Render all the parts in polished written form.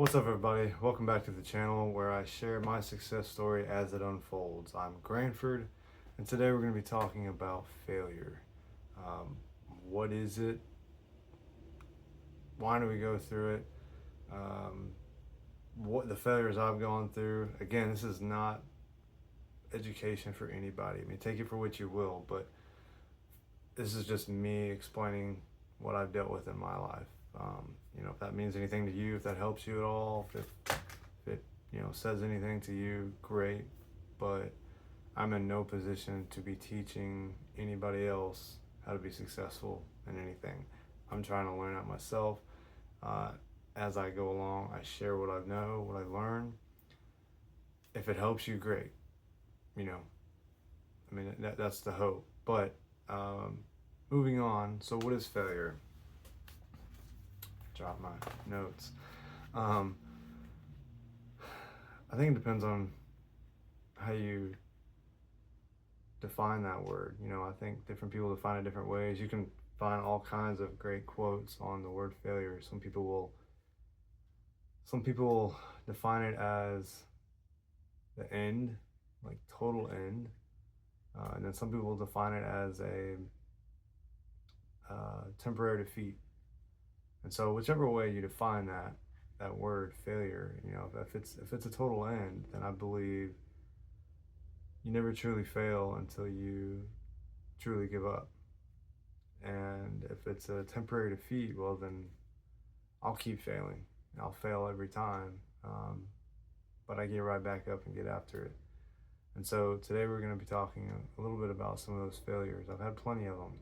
What's up, everybody? Welcome back to the channel where I share my success story as it unfolds. I'm Granford, and today we're going to be talking about failure. Um, what is it? Why do we go through it? What the failures I've gone through. Again, this is not education for anybody. I mean, take it for what you will, but this is just me explaining what I've dealt with in my life. If that means anything to you, if that helps you at all, if it says anything to you, great. But I'm in no position to be teaching anybody else how to be successful in anything. I'm trying to learn it myself. As I go along, I share what I know, what I learn. If it helps you, great. That's the hope. But moving on. So, what is failure? Drop my notes. I think it depends on how you define that word. I think different people define it different ways. You can find all kinds of great quotes on the word failure. Some people will define it as the end, like total end, and then some people will define it as a temporary defeat. And so whichever way you define that word failure, if it's a total end, then I believe you never truly fail until you truly give up. And if it's a temporary defeat, well then I'll keep failing. I'll fail every time, but I get right back up and get after it. And so today we're going to be talking a little bit about some of those failures. I've had plenty of them.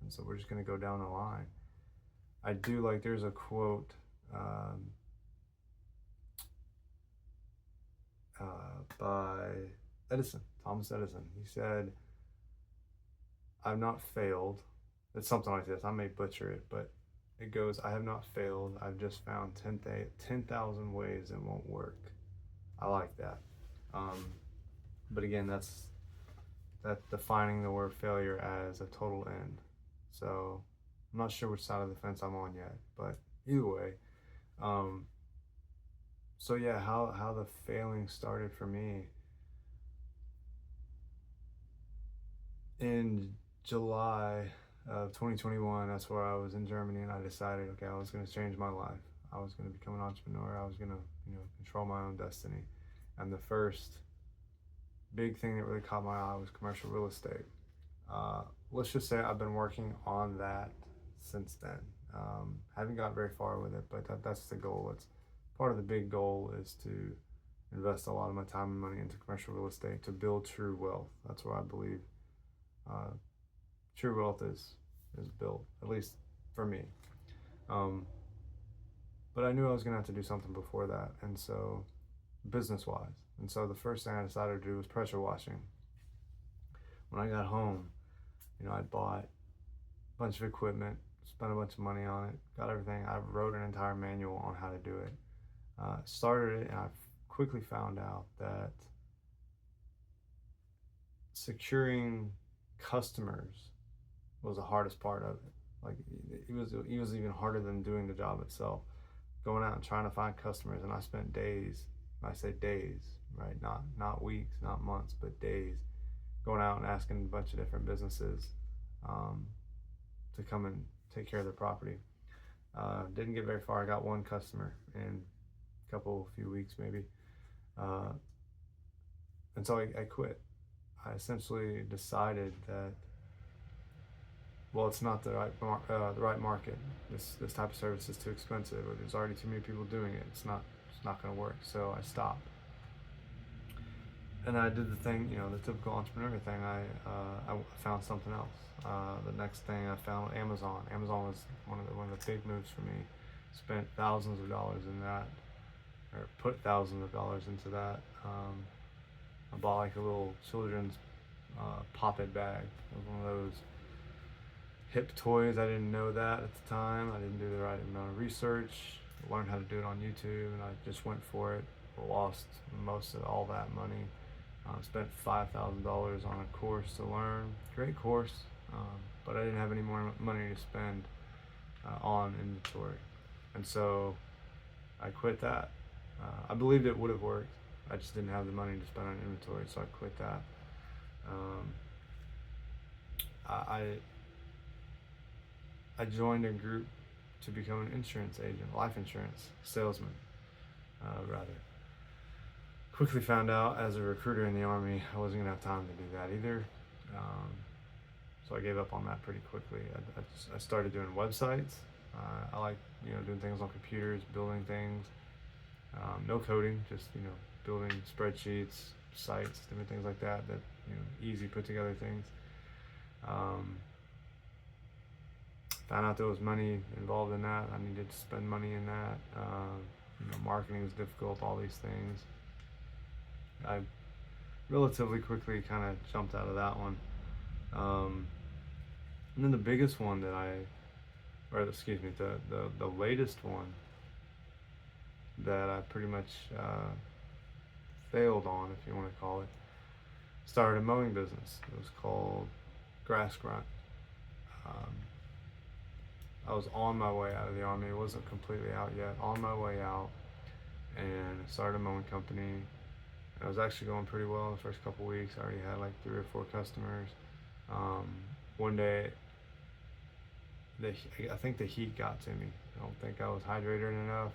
And so we're just going to go down the line. I do like, there's a quote by Thomas Edison. He said, "I've not failed." It's something like this. I may butcher it, but it goes, "I have not failed. I've just found 10,000 ways it won't work." I like that. But again, that's defining the word failure as a total end. So I'm not sure which side of the fence I'm on yet, but either way. So yeah, how the failing started for me. In July of 2021, that's where I was in Germany, and I decided, okay, I was going to change my life. I was going to become an entrepreneur. I was going to, control my own destiny. And the first big thing that really caught my eye was commercial real estate. Let's just say I've been working on that since then. Haven't got very far with it, but that's the goal. It's part of the big goal is to invest a lot of my time and money into commercial real estate to build true wealth. That's where I believe true wealth is built, at least for me. But I knew I was gonna have to do something before that, and so business-wise. And so the first thing I decided to do was pressure washing. When I got home, I bought a bunch of equipment, spent a bunch of money on it, got everything. I wrote an entire manual on how to do it. Started it, and I quickly found out that securing customers was the hardest part of it. Like it was even harder than doing the job itself. Going out and trying to find customers, and I spent days. I say days, right? Not weeks, not months, but days, going out and asking a bunch of different businesses to come and take care of their property. Didn't get very far. I got one customer in a few weeks maybe, and so I quit. I essentially decided that, well, it's not the right market. This type of service is too expensive, or there's already too many people doing it. It's not going to work. So I stopped, and I did the thing, the typical entrepreneur thing. I found something else. The next thing I found Amazon. Amazon was one of the big moves for me. Spent thousands of dollars in that, or put thousands of dollars into that. I bought like a little children's pop-it bag. It was one of those hip toys. I didn't know that at the time. I didn't do the right amount of research. Learned how to do it on YouTube, and I just went for it. Lost most of all that money. Spent $5,000 on a course to learn. Great course, but I didn't have any more money to spend on inventory. And so I quit that. I believed it would have worked. I just didn't have the money to spend on inventory, so I quit that. Um, I I joined a group to become an insurance agent, life insurance salesman, rather. Quickly found out as a recruiter in the Army I wasn't gonna have time to do that either. Um, so I gave up on that pretty quickly. I started doing websites. I like doing things on computers, building things. No coding, just building spreadsheets, sites, different things like that. That easy put together things. Found out there was money involved in that. I needed to spend money in that. Marketing is difficult. All these things. I relatively quickly kind of jumped out of that one. And then the biggest one the latest one that I pretty much failed on, if you want to call it, started a mowing business. It was called Grass Grunt. I was on my way out of the Army. It wasn't completely out yet. On my way out, and started a mowing company. I was actually going pretty well in the first couple weeks. I already had like 3 or 4 customers. One day, I think the heat got to me. I don't think I was hydrated enough,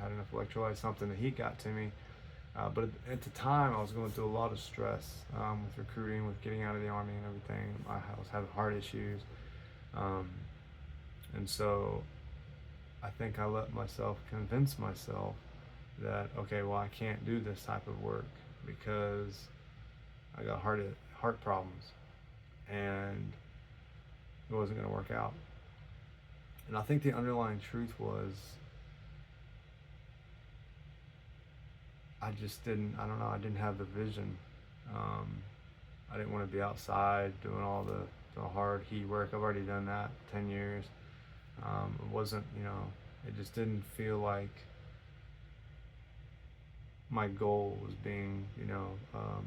had enough electrolytes, something. The heat got to me. But at the time, I was going through a lot of stress with recruiting, with getting out of the Army and everything. I was having heart issues. And so I think I let myself convince myself that, okay, well, I can't do this type of work because I got heart problems and it wasn't going to work out. And I think the underlying truth was I didn't have the vision. I didn't want to be outside doing all the hard heat work. I've already done that 10 years. It wasn't, it just didn't feel like my goal was being,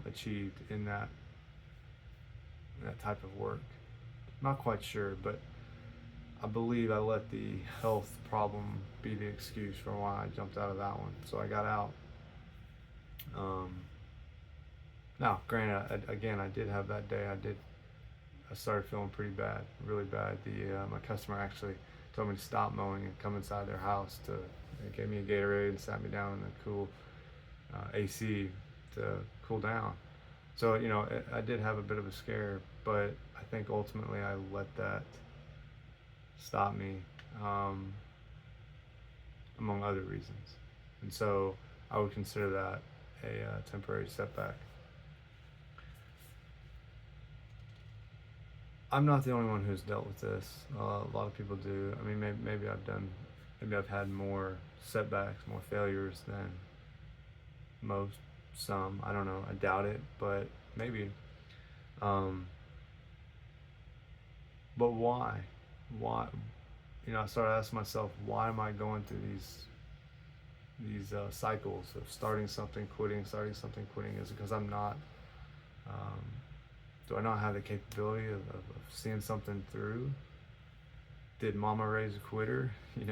achieved in that type of work. Not quite sure, but I believe I let the health problem be the excuse for why I jumped out of that one. So I got out. Now, granted, again, I did have that day. I started feeling pretty bad, really bad. My customer actually told me to stop mowing and come inside their house they gave me a Gatorade and sat me down in the cool AC to cool down. So, I did have a bit of a scare, but I think ultimately I let that stop me, among other reasons. And so I would consider that a temporary setback. I'm not the only one who's dealt with this. A lot of people do. I mean, maybe I've had more setbacks, more failures than most. Some, I don't know. I doubt it, but maybe. But why? Why? I started asking myself, why am I going through these cycles of starting something, quitting, starting something, quitting? Is it because I'm not? Do I not have the capability of seeing something through? Did mama raise a quitter? Is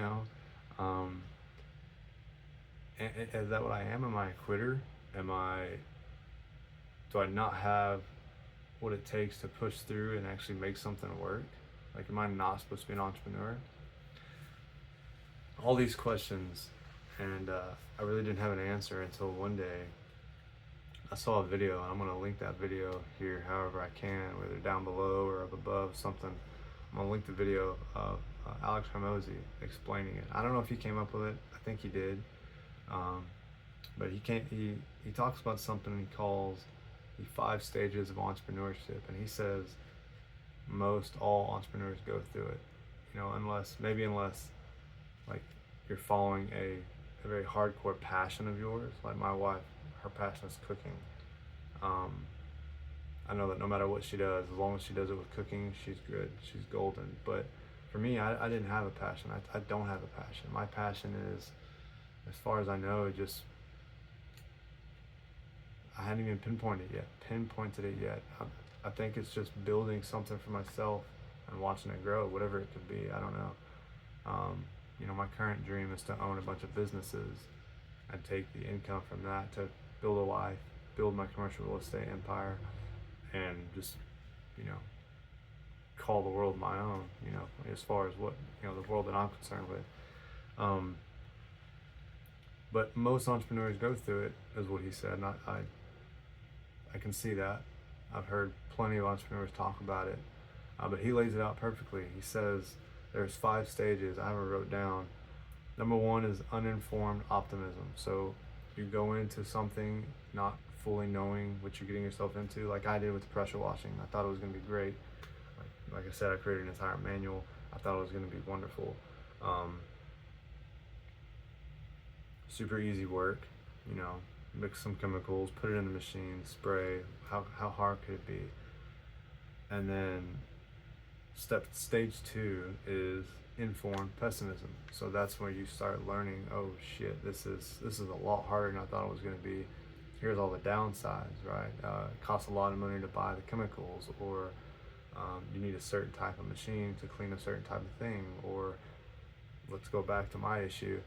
that what I am? Am I a quitter? Do I not have what it takes to push through and actually make something work? Like, am I not supposed to be an entrepreneur? All these questions, and I really didn't have an answer until one day I saw a video, and I'm going to link that video here however I can, whether down below or up above, something. I'm going to link the video of Alex Hormozy explaining it. I don't know if he came up with it. I think he did. But he talks about something he calls the 5 stages of entrepreneurship, and he says most all entrepreneurs go through it. Unless like you're following a very hardcore passion of yours. Like my wife, her passion is cooking. I know that no matter what she does, as long as she does it with cooking, she's good, she's golden. But for me, I didn't have a passion. I don't have a passion. My passion is, as far as I know, I hadn't even pinpointed it yet. I think it's just building something for myself and watching it grow, whatever it could be. I don't know. my current dream is to own a bunch of businesses and take the income from that to build a life, build my commercial real estate empire, and just, you know, call the world my own, as far as what, the world that I'm concerned with. But most entrepreneurs go through it, is what he said, and I can see that. I've heard plenty of entrepreneurs talk about it, but he lays it out perfectly. He says there's 5 stages. I have it wrote down. Number 1 is uninformed optimism. So you go into something not fully knowing what you're getting yourself into, like I did with the pressure washing. I thought it was going to be great. Like I said, I created an entire manual. I thought it was going to be wonderful. Super easy work, mix some chemicals, put it in the machine, spray. How hard could it be? And then stage 2 is informed pessimism. So that's where you start learning, oh shit, this is a lot harder than I thought it was going to be. Here's all the downsides, right? It costs a lot of money to buy the chemicals, or you need a certain type of machine to clean a certain type of thing, or let's go back to my issue.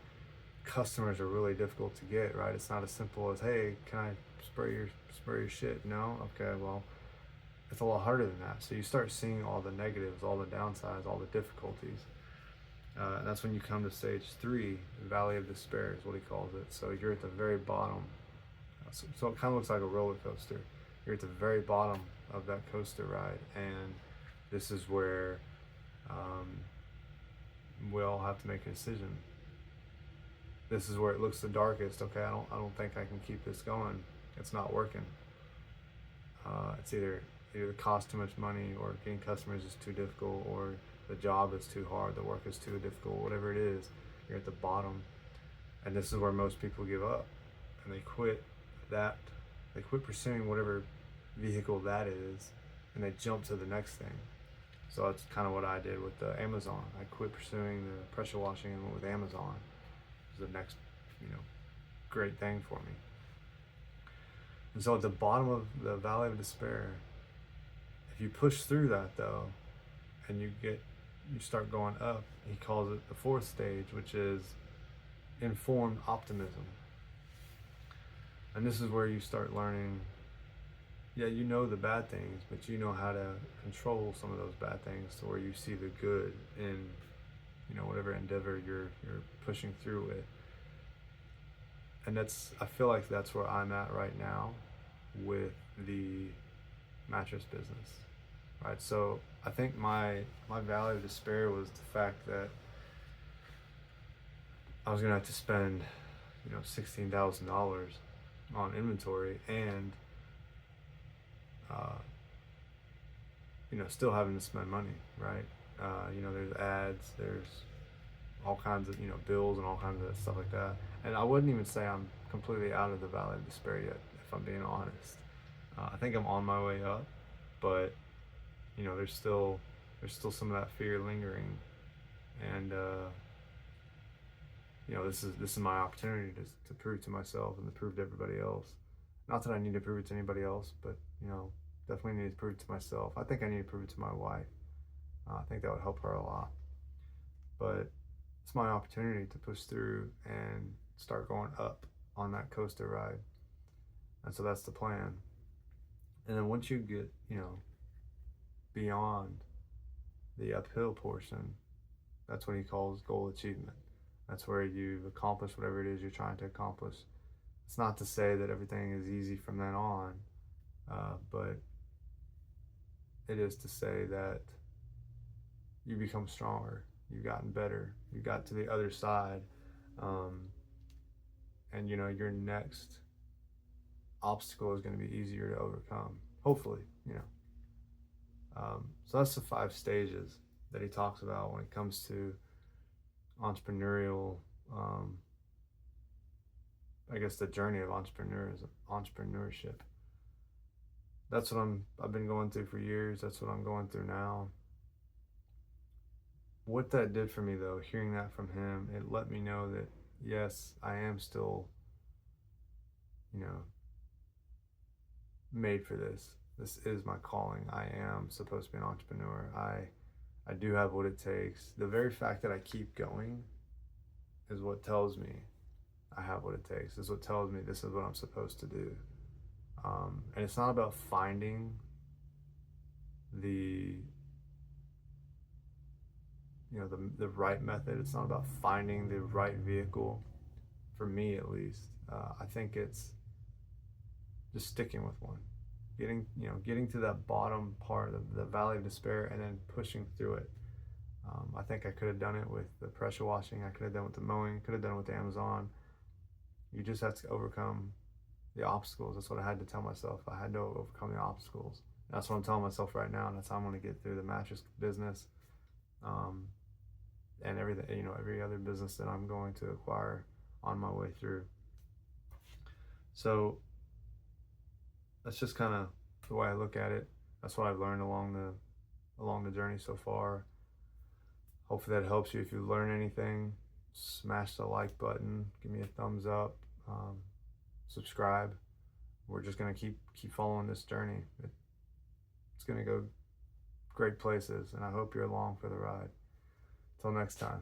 Customers are really difficult to get, right? It's not as simple as, hey, can I spray your shit? No? Okay, well, it's a lot harder than that. So you start seeing all the negatives, all the downsides, all the difficulties. And that's when you come to stage 3, Valley of Despair is what he calls it. So you're at the very bottom. So it kind of looks like a roller coaster. You're at the very bottom of that coaster ride, and this is where we all have to make a decision. This is where it looks the darkest. Okay, I don't think I can keep this going. It's not working. It's either it costs too much money, or getting customers is too difficult, or the job is too hard, the work is too difficult, whatever it is. You're at the bottom, and this is where most people give up, and they quit pursuing whatever vehicle that is, and they jump to the next thing. So that's kind of what I did with the Amazon. I quit pursuing the pressure washing and went with Amazon. It was the next, great thing for me. And so at the bottom of the Valley of Despair, if you push through that though, and you start going up, he calls it the 4th stage, which is informed optimism. And this is where you start learning, you know the bad things, but you know how to control some of those bad things to where you see the good in, whatever endeavor you're pushing through with. And I feel like that's where I'm at right now with the mattress business, right? So I think my Valley of Despair was the fact that I was gonna have to spend, $16,000 on inventory, and still having to spend money, right? There's ads, there's all kinds of, bills and all kinds of stuff like that. And I wouldn't even say I'm completely out of the Valley of Despair yet, if I'm being honest. I think I'm on my way up, but there's still some of that fear lingering, and this is my opportunity to prove to myself and to prove to everybody else. Not that I need to prove it to anybody else, but definitely need to prove it to myself. I think I need to prove it to my wife. I think that would help her a lot. But it's my opportunity to push through and start going up on that coaster ride. And so that's the plan. And then once you get, beyond the uphill portion, that's what he calls goal achievement. That's where you've accomplished whatever it is you're trying to accomplish. It's not to say that everything is easy from then on, but it is to say that you become stronger, you've gotten better, you got to the other side, and your next obstacle is going to be easier to overcome, hopefully. So that's the 5 stages that he talks about when it comes to entrepreneurial, I guess the journey of entrepreneurship. That's what I've been going through for years. That's what I'm going through now. What that did for me though, hearing that from him, it let me know that yes, I am still, made for this. This is my calling. I am supposed to be an entrepreneur. I do have what it takes. The very fact that I keep going is what tells me I have what it takes. Is what tells me this is what I'm supposed to do. And it's not about finding the the right method. It's not about finding the right vehicle, for me at least. I think it's just sticking with one, getting to that bottom part of the valley of despair and then pushing through it. I think I could have done it with the pressure washing. I could have done it with the mowing. Could have done it with Amazon. You just have to overcome the obstacles. That's what I had to tell myself. I had to overcome the obstacles. That's what I'm telling myself right now, and that's how I'm going to get through the mattress business, and everything. Every other business that I'm going to acquire on my way through. So that's just kind of the way I look at it. That's what I've learned along the journey so far. Hopefully that helps you. If you learn anything, smash the like button, give me a thumbs up, subscribe. We're just gonna keep following this journey. It's gonna go great places, and I hope you're along for the ride. Till next time.